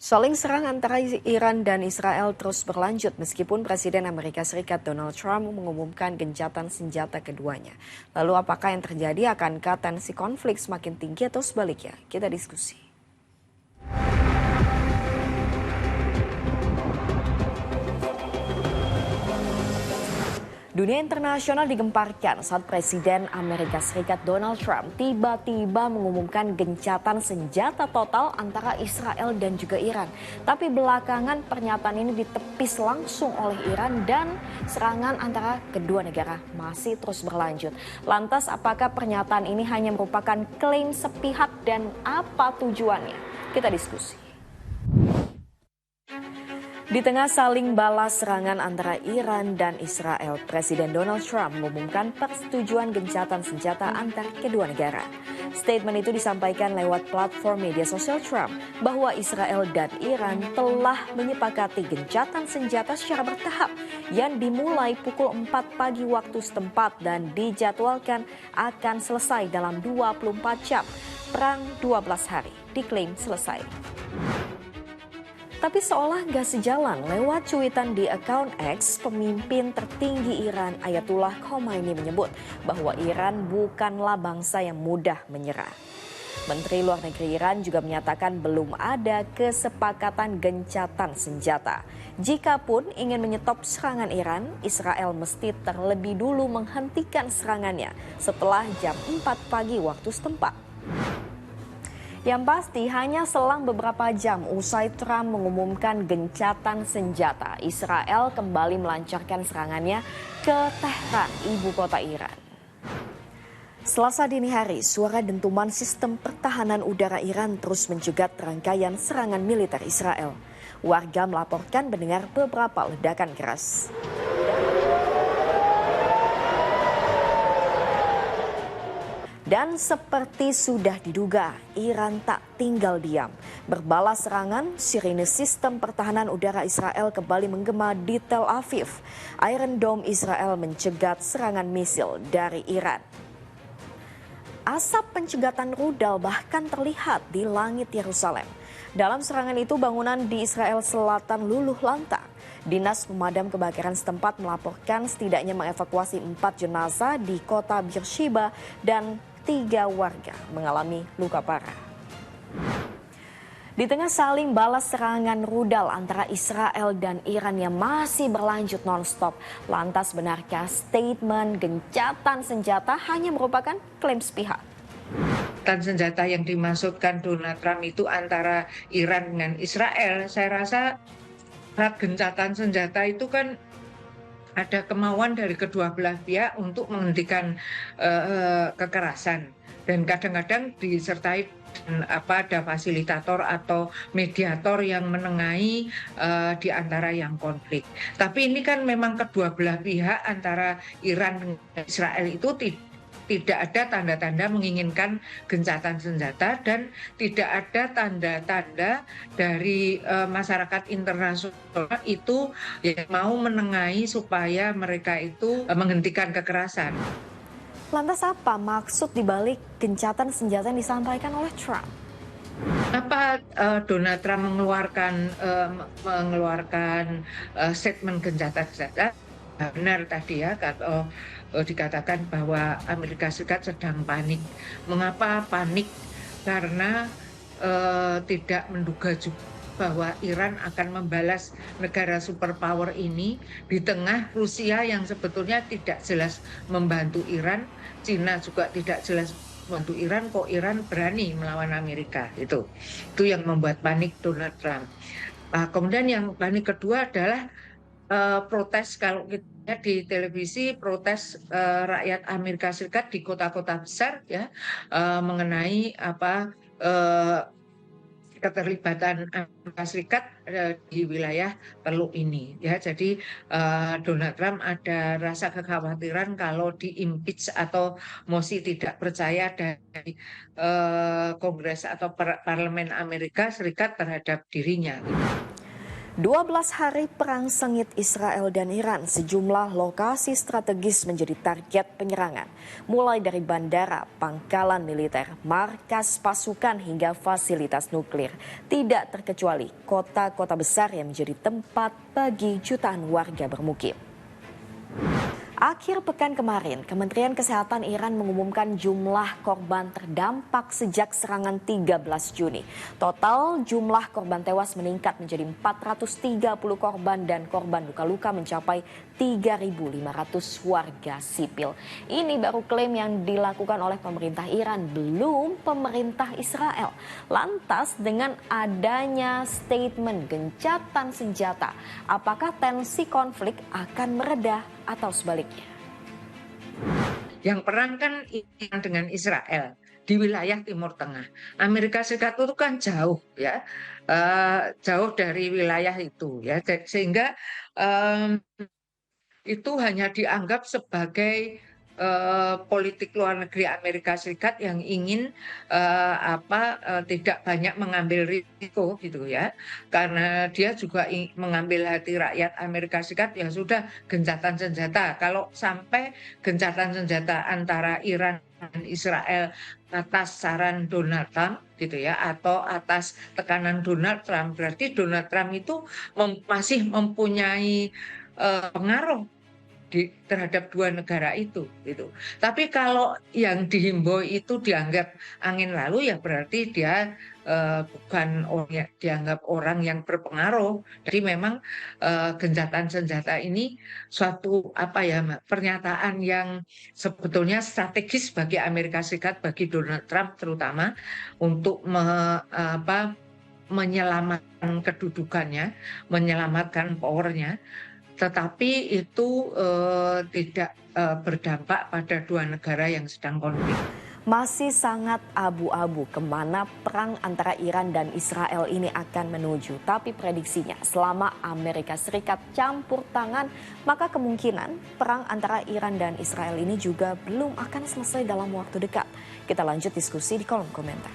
Saling serang antara Iran dan Israel terus berlanjut meskipun Presiden Amerika Serikat Donald Trump mengumumkan gencatan senjata keduanya. Lalu apakah yang terjadi? Akankah tensi konflik semakin tinggi atau sebaliknya? Kita diskusi. Dunia internasional digemparkan saat Presiden Amerika Serikat Donald Trump tiba-tiba mengumumkan gencatan senjata total antara Israel dan juga Iran. Tapi belakangan pernyataan ini ditepis langsung oleh Iran dan serangan antara kedua negara masih terus berlanjut. Lantas apakah pernyataan ini hanya merupakan klaim sepihak dan apa tujuannya? Kita diskusi. Di tengah saling balas serangan antara Iran dan Israel, Presiden Donald Trump mengumumkan persetujuan gencatan senjata antar kedua negara. Statement itu disampaikan lewat platform media sosial Trump bahwa Israel dan Iran telah menyepakati gencatan senjata secara bertahap yang dimulai pukul 4 pagi waktu setempat dan dijadwalkan akan selesai dalam 24 jam. Perang 12 hari diklaim selesai. Tapi seolah gak sejalan, lewat cuitan di akun X, pemimpin tertinggi Iran Ayatullah Khomeini menyebut bahwa Iran bukanlah bangsa yang mudah menyerah. Menteri Luar Negeri Iran juga menyatakan belum ada kesepakatan gencatan senjata. Jikapun ingin menyetop serangan Iran, Israel mesti terlebih dulu menghentikan serangannya setelah jam 4 pagi waktu setempat. Yang pasti hanya selang beberapa jam usai Trump mengumumkan gencatan senjata, Israel kembali melancarkan serangannya ke Tehran, ibu kota Iran. Selasa dini hari, suara dentuman sistem pertahanan udara Iran terus menjegat rangkaian serangan militer Israel. Warga melaporkan mendengar beberapa ledakan keras. Dan seperti sudah diduga, Iran tak tinggal diam. Berbalas serangan, sirine sistem pertahanan udara Israel kembali menggema di Tel Aviv. Iron Dome Israel mencegat serangan misil dari Iran. Asap pencegatan rudal bahkan terlihat di langit Yerusalem. Dalam serangan itu bangunan di Israel Selatan luluh lantak. Dinas pemadam kebakaran setempat melaporkan setidaknya mengevakuasi 4 jenazah di kota Beersheba dan 3 warga mengalami luka parah. Di tengah saling balas serangan rudal antara Israel dan Iran yang masih berlanjut non-stop, lantas benarkah statement gencatan senjata hanya merupakan klaim sepihak? Gencatan senjata yang dimaksudkan Donald Trump itu antara Iran dengan Israel, saya rasa gencatan senjata itu kan ada kemauan dari kedua belah pihak untuk menghentikan kekerasan, dan kadang-kadang disertai ada fasilitator atau mediator yang menengahi di antara yang konflik. Tapi ini kan memang kedua belah pihak antara Iran dan Israel itu tidak ada tanda-tanda menginginkan gencatan senjata dan tidak ada tanda-tanda dari masyarakat internasional itu yang mau menengahi supaya mereka itu menghentikan kekerasan. Lantas apa maksud dibalik gencatan senjata yang disampaikan oleh Trump? Kenapa Donald Trump mengeluarkan statement gencatan senjata? Benar tadi ya, kalau dikatakan bahwa Amerika Serikat sedang panik. Mengapa panik? Karena tidak menduga juga bahwa Iran akan membalas negara superpower ini di tengah Rusia yang sebetulnya tidak jelas membantu Iran, Cina juga tidak jelas membantu Iran, kok Iran berani melawan Amerika. Itu yang membuat panik Donald Trump. Kemudian yang panik kedua adalah protes, kalau kita lihat di televisi, protes rakyat Amerika Serikat di kota-kota besar ya, mengenai keterlibatan Amerika Serikat di wilayah Teluk ini ya. Jadi Donald Trump ada rasa kekhawatiran kalau diimpeach atau mosi tidak percaya dari Kongres atau Parlemen Amerika Serikat terhadap dirinya. 12 hari perang sengit Israel dan Iran, sejumlah lokasi strategis menjadi target penyerangan. Mulai dari bandara, pangkalan militer, markas pasukan hingga fasilitas nuklir. Tidak terkecuali kota-kota besar yang menjadi tempat bagi jutaan warga bermukim. Akhir pekan kemarin, Kementerian Kesehatan Iran mengumumkan jumlah korban terdampak sejak serangan 13 Juni. Total jumlah korban tewas meningkat menjadi 430 korban dan korban luka-luka mencapai 3.500 warga sipil. Ini baru klaim yang dilakukan oleh pemerintah Iran, belum pemerintah Israel. Lantas dengan adanya statement gencatan senjata, apakah tensi konflik akan mereda atau sebaliknya? Yang perang kan Iran dengan Israel di wilayah Timur Tengah. Amerika Serikat itu kan jauh ya, jauh dari wilayah itu ya, sehingga itu hanya dianggap sebagai politik luar negeri Amerika Serikat yang ingin tidak banyak mengambil risiko gitu ya, karena dia juga mengambil hati rakyat Amerika Serikat. Ya sudah, gencatan senjata. Kalau sampai gencatan senjata antara Iran dan Israel atas saran Donald Trump gitu ya, atau atas tekanan Donald Trump, berarti Donald Trump itu masih mempunyai pengaruh terhadap dua negara itu gitu. Tapi kalau yang dihimbau itu dianggap angin lalu, ya berarti dia bukan orang dianggap orang yang berpengaruh. Jadi memang gencatan senjata ini suatu pernyataan yang sebetulnya strategis bagi Amerika Serikat, bagi Donald Trump terutama, untuk menyelamatkan kedudukannya, menyelamatkan powernya. Tetapi itu tidak berdampak pada dua negara yang sedang konflik. Masih sangat abu-abu kemana perang antara Iran dan Israel ini akan menuju. Tapi prediksinya selama Amerika Serikat campur tangan, maka kemungkinan perang antara Iran dan Israel ini juga belum akan selesai dalam waktu dekat. Kita lanjut diskusi di kolom komentar.